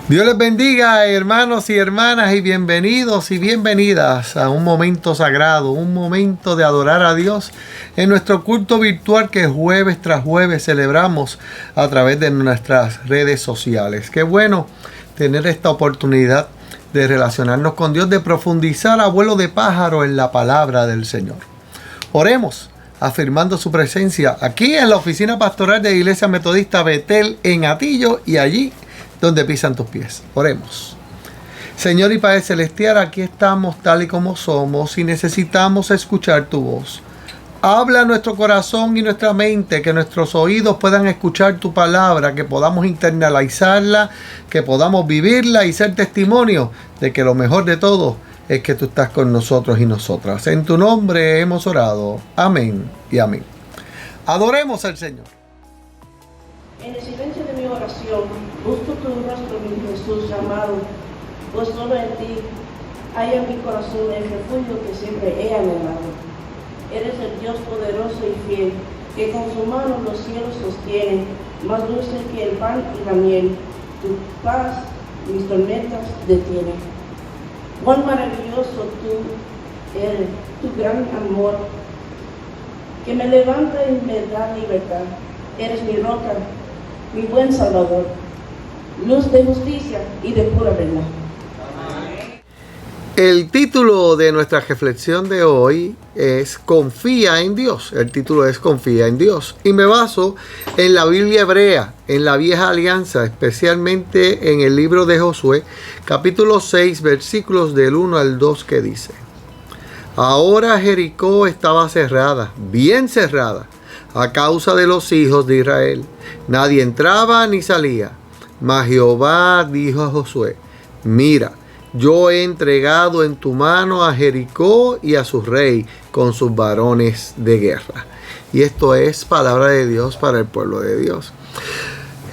Dios les bendiga, hermanos y hermanas, y bienvenidos y bienvenidas a un momento sagrado, un momento de adorar a Dios en nuestro culto virtual que jueves tras jueves celebramos a través de nuestras redes sociales. Qué bueno tener esta oportunidad de relacionarnos con Dios, de profundizar a vuelo de pájaro en la palabra del Señor. Oremos, afirmando su presencia aquí en la oficina pastoral de Iglesia Metodista Betel en Atillo y allí donde pisan tus pies. Oremos. Señor y Padre Celestial, aquí estamos tal y como somos y necesitamos escuchar tu voz. Habla a nuestro corazón y nuestra mente, que nuestros oídos puedan escuchar tu palabra, que podamos internalizarla, que podamos vivirla y ser testimonio de que lo mejor de todo es que tú estás con nosotros y nosotras. En tu nombre hemos orado. Amén y amén. Adoremos al Señor. En el silencio de mi oración, busco tu rostro, mi Jesús amado, pues solo en ti hay en mi corazón el refugio que siempre he anhelado. Eres el Dios poderoso y fiel, que con su mano los cielos sostiene, más dulce que el pan y la miel. Tu paz mis tormentas detiene. Cuán maravilloso tú eres, tu gran amor, que me levanta y me da libertad. Eres mi roca, mi buen Salvador, luz de justicia y de pura verdad. El título de nuestra reflexión de hoy es Confía en Dios. El título es Confía en Dios. Y me baso en la Biblia hebrea, en la Vieja Alianza, especialmente en el libro de Josué, capítulo 6, versículos del 1 al 2, que dice: Ahora Jericó estaba cerrada, bien cerrada, a causa de los hijos de Israel. Nadie entraba ni salía. Mas Jehová dijo a Josué: Mira, yo he entregado en tu mano a Jericó y a su rey con sus varones de guerra. Y esto es palabra de Dios para el pueblo de Dios.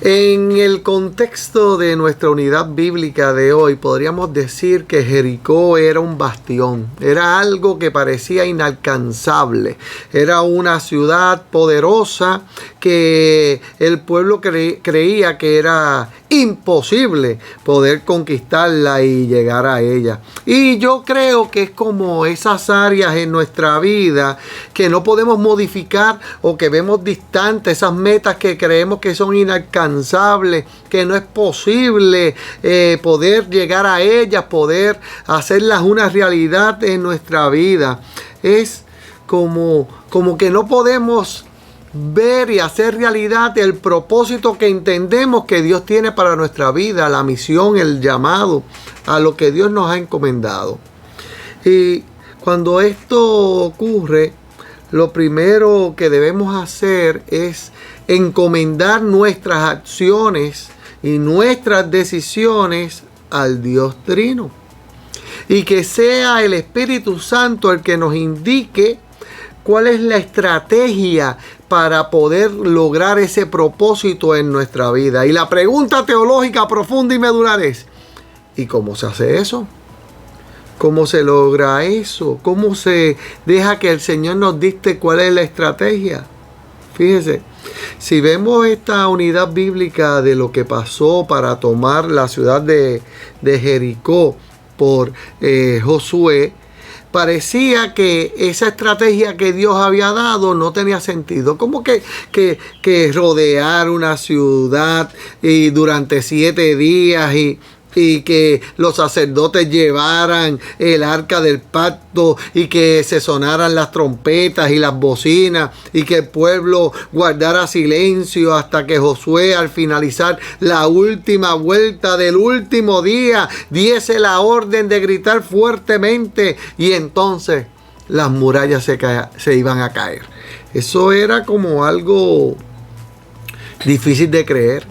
En el contexto de nuestra unidad bíblica de hoy, podríamos decir que Jericó era un bastión, era algo que parecía inalcanzable, era una ciudad poderosa que el pueblo creía que era imposible poder conquistarla y llegar a ella. Y yo creo que es como esas áreas en nuestra vida que no podemos modificar o que vemos distantes, esas metas que creemos que son inalcanzables, que no es posible poder llegar a ellas, poder hacerlas una realidad en nuestra vida. Es como que no podemos ver y hacer realidad el propósito que entendemos que Dios tiene para nuestra vida, la misión, el llamado, a lo que Dios nos ha encomendado. Y cuando esto ocurre, lo primero que debemos hacer es encomendar nuestras acciones y nuestras decisiones al Dios Trino. Y que sea el Espíritu Santo el que nos indique cuál es la estrategia para poder lograr ese propósito en nuestra vida. Y la pregunta teológica profunda y medular es: ¿y cómo se hace eso? ¿Cómo se logra eso? ¿Cómo se deja que el Señor nos dicte cuál es la estrategia? Fíjese, si vemos esta unidad bíblica de lo que pasó para tomar la ciudad de Jericó por Josué, parecía que esa estrategia que Dios había dado no tenía sentido. Como que rodear una ciudad y durante 7 días y que los sacerdotes llevaran el arca del pacto y que se sonaran las trompetas y las bocinas y que el pueblo guardara silencio hasta que Josué, al finalizar la última vuelta del último día, diese la orden de gritar fuertemente y entonces las murallas se iban a caer. Eso era como algo difícil de creer.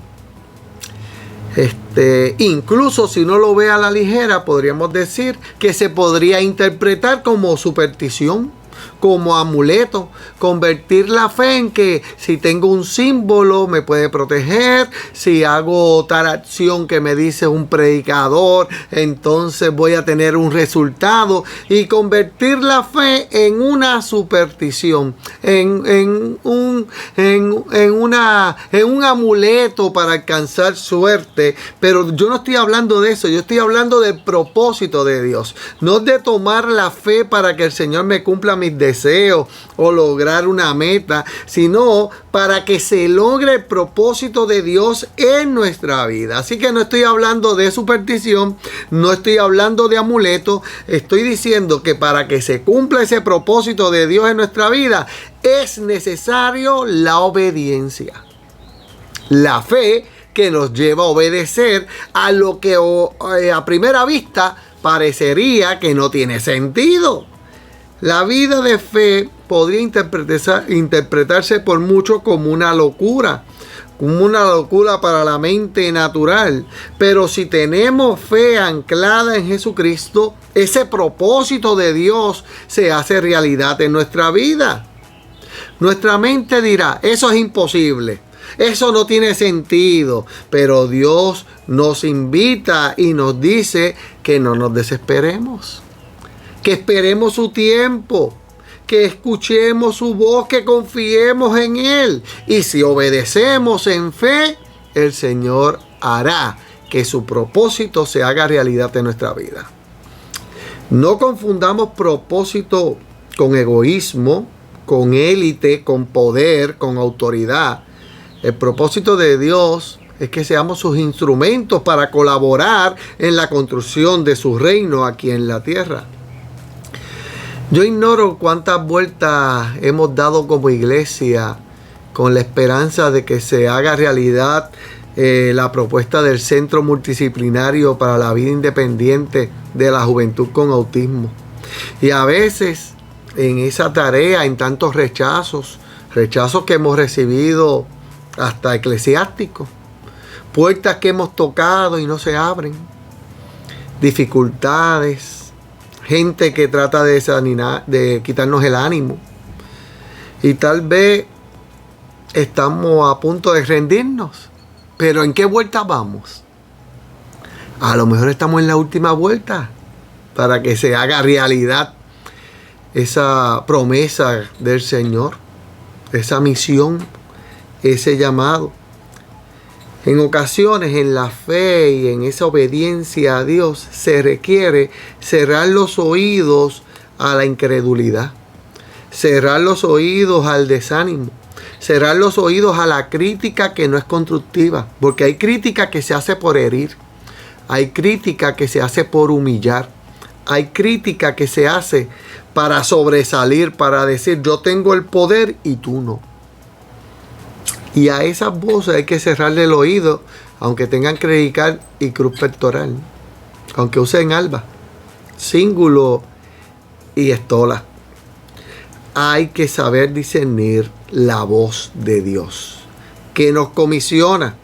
Incluso si no lo ve a la ligera, podríamos decir que se podría interpretar como superstición, como amuleto. Convertir la fe en que si tengo un símbolo me puede proteger, si hago tal acción que me dice un predicador, entonces voy a tener un resultado. Y convertir la fe en una superstición, en un amuleto para alcanzar suerte. Pero yo no estoy hablando de eso, yo estoy hablando del propósito de Dios, no de tomar la fe para que el Señor me cumpla mis deseos o lograr una meta, sino para que se logre el propósito de Dios en nuestra vida. Así que no estoy hablando de superstición, no estoy hablando de amuleto, estoy diciendo que para que se cumpla ese propósito de Dios en nuestra vida es necesario la obediencia. La fe que nos lleva a obedecer a lo que a primera vista parecería que no tiene sentido. La vida de fe podría interpretarse por muchos como una locura para la mente natural. Pero si tenemos fe anclada en Jesucristo, ese propósito de Dios se hace realidad en nuestra vida. Nuestra mente dirá, eso es imposible, eso no tiene sentido, pero Dios nos invita y nos dice que no nos desesperemos, que esperemos su tiempo, que escuchemos su voz, que confiemos en Él. Y si obedecemos en fe, el Señor hará que su propósito se haga realidad en nuestra vida. No confundamos propósito con egoísmo, con élite, con poder, con autoridad. El propósito de Dios es que seamos sus instrumentos para colaborar en la construcción de su reino aquí en la tierra. Yo ignoro cuántas vueltas hemos dado como iglesia con la esperanza de que se haga realidad la propuesta del Centro Multidisciplinario para la Vida Independiente de la Juventud con Autismo. Y a veces en esa tarea, en tantos rechazos que hemos recibido hasta eclesiásticos, puertas que hemos tocado y no se abren, dificultades, gente que trata de desanimar, de quitarnos el ánimo, y tal vez estamos a punto de rendirnos. Pero ¿en qué vuelta vamos? A lo mejor estamos en la última vuelta para que se haga realidad esa promesa del Señor, esa misión, ese llamado. En ocasiones, en la fe y en esa obediencia a Dios, se requiere cerrar los oídos a la incredulidad, cerrar los oídos al desánimo, cerrar los oídos a la crítica que no es constructiva, porque hay crítica que se hace por herir, hay crítica que se hace por humillar, hay crítica que se hace para sobresalir, para decir yo tengo el poder y tú no. Y a esas voces hay que cerrarle el oído, aunque tengan credical y cruz pectoral, aunque usen alba, cíngulo y estola. Hay que saber discernir la voz de Dios, que nos comisiona,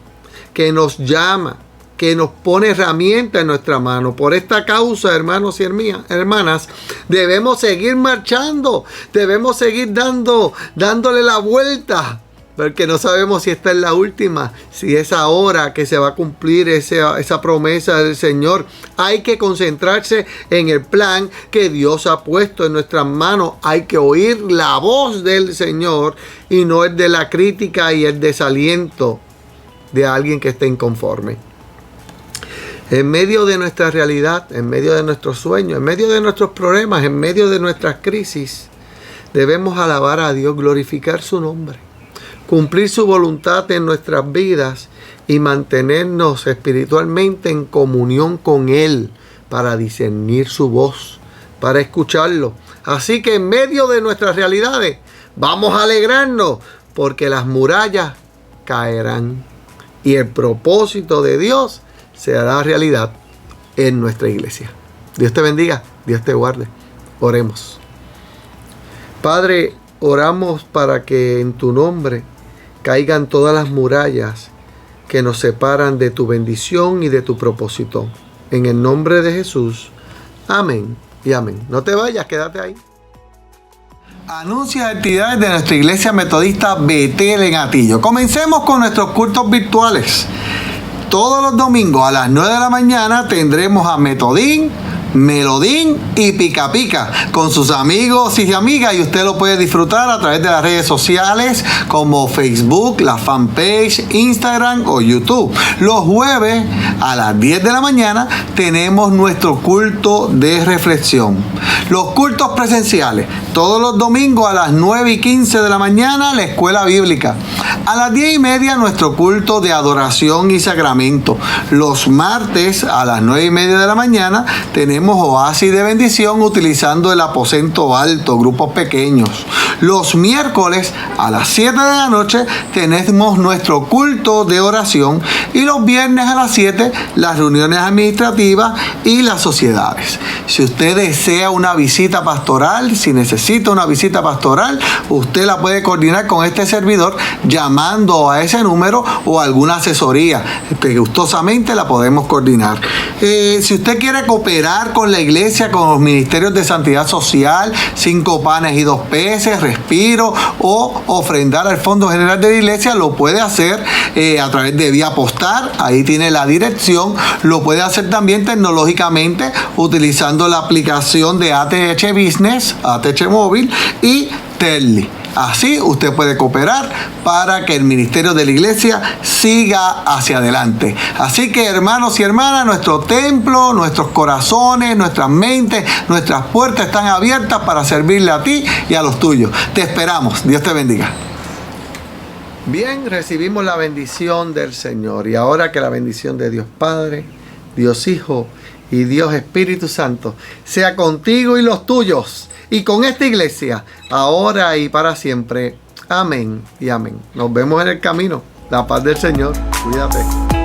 que nos llama, que nos pone herramientas en nuestra mano. Por esta causa, hermanos y hermanas, debemos seguir marchando, debemos seguir dándole la vuelta, porque no sabemos si esta es la última, si es ahora que se va a cumplir esa promesa del Señor. Hay que concentrarse en el plan que Dios ha puesto en nuestras manos. Hay que oír la voz del Señor y no el de la crítica y el desaliento de alguien que esté inconforme. En medio de nuestra realidad, en medio de nuestros sueños, en medio de nuestros problemas, en medio de nuestras crisis, debemos alabar a Dios, glorificar su nombre, cumplir su voluntad en nuestras vidas y mantenernos espiritualmente en comunión con Él para discernir su voz, para escucharlo. Así que en medio de nuestras realidades vamos a alegrarnos porque las murallas caerán y el propósito de Dios se hará realidad en nuestra iglesia. Dios te bendiga, Dios te guarde. Oremos. Padre, oramos para que en tu nombre caigan todas las murallas que nos separan de tu bendición y de tu propósito. En el nombre de Jesús. Amén y amén. No te vayas, quédate ahí. Anuncios y actividades de nuestra iglesia metodista Betel en Atillo. Comencemos con nuestros cultos virtuales. Todos los domingos a las 9 de la mañana tendremos a Metodín, Melodín y Pica Pica con sus amigos y amigas, y usted lo puede disfrutar a través de las redes sociales como Facebook, la fanpage, Instagram o YouTube. Los jueves a las 10 de la mañana tenemos nuestro culto de reflexión. Los cultos presenciales todos los domingos a las 9:15 de la mañana, la escuela bíblica. A las 10:30 nuestro culto de adoración y sacramento. Los martes a las 9:30 de la mañana tenemos oasis de bendición utilizando el aposento alto, grupos pequeños. Los miércoles a las 7 de la noche tenemos nuestro culto de oración, y los viernes a las 7 las reuniones administrativas y las sociedades. Si usted desea una visita pastoral, si necesita una visita pastoral, usted la puede coordinar con este servidor llamando a ese número o alguna asesoría que gustosamente la podemos coordinar. Si usted quiere cooperar con la iglesia, con los ministerios de santidad social, 5 panes y 2 peces, respiro, o ofrendar al Fondo General de la Iglesia, lo puede hacer a través de vía postal. Ahí tiene la dirección. Lo puede hacer también tecnológicamente utilizando la aplicación de ATH Business, ATH Móvil y Telly. Así usted puede cooperar para que el ministerio de la iglesia siga hacia adelante. Así que, hermanos y hermanas, nuestro templo, nuestros corazones, nuestras mentes, nuestras puertas están abiertas para servirle a ti y a los tuyos. Te esperamos. Dios te bendiga. Bien, recibimos la bendición del Señor, y ahora que la bendición de Dios Padre, Dios Hijo y Dios Espíritu Santo sea contigo y los tuyos, y con esta iglesia, ahora y para siempre. Amén y amén. Nos vemos en el camino. La paz del Señor. Cuídate.